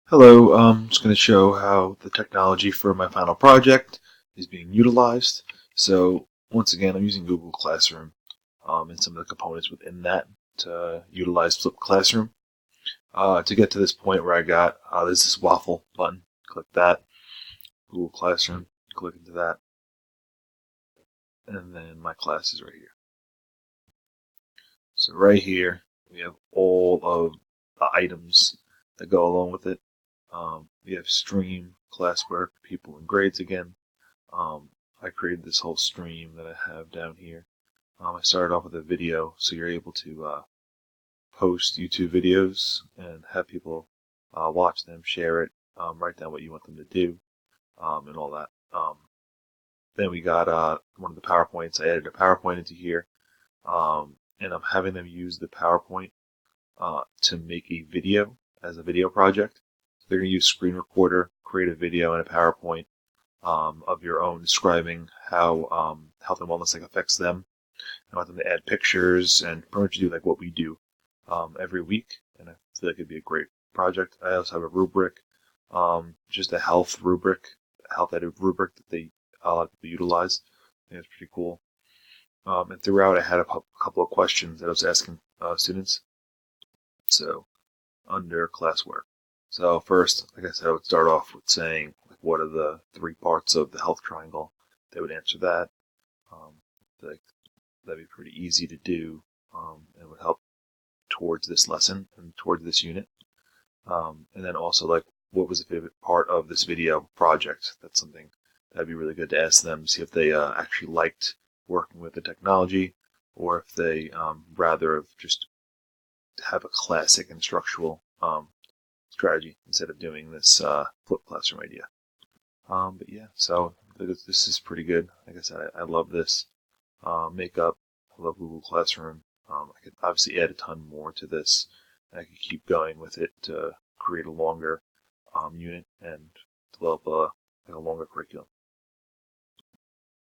Hello, I'm just going to show how the technology for my final project is being utilized. So once again, I'm using Google Classroom and some of the components within that to utilize Flip Classroom. To get to this point where I got, there's this waffle button. Click that, Google Classroom, click into that, and then my class is right here. So right here, we have all of the items that go along with it. We have stream, classwork, people and grades again. I created this whole stream that I have down here. I started off with a video, so you're able to post YouTube videos and have people watch them, share it, write down what you want them to do, and all that. Then we got one of the PowerPoints. I added a PowerPoint into here, and I'm having them use the PowerPoint to make a video as a video project. So they're going to use Screen Recorder, create a video and a PowerPoint of your own describing how health and wellness affects them. I want them to add pictures and pretty much do like what we do every week, and I feel like it'd be a great project. I also have a rubric, just a health rubric, health ed rubric that a lot of people utilize. I think it's pretty cool. And throughout, I had a couple of questions that I was asking students. So under classwork. So first, like I said, I would start off with saying, like, what are the three parts of the health triangle? They would answer that. Like, that'd be pretty easy to do, and would help towards this lesson and towards this unit. And then also, like, what was the favorite part of this video project? That's something that'd be really good to ask them, see if they actually liked working with the technology, or if they rather have just have a classic instructional strategy instead of doing this flip classroom idea. But yeah, so this is pretty good. Like I said, I love this makeup. I love Google Classroom. I could obviously add a ton more to this. And I could keep going with it to create a longer unit and develop a longer curriculum.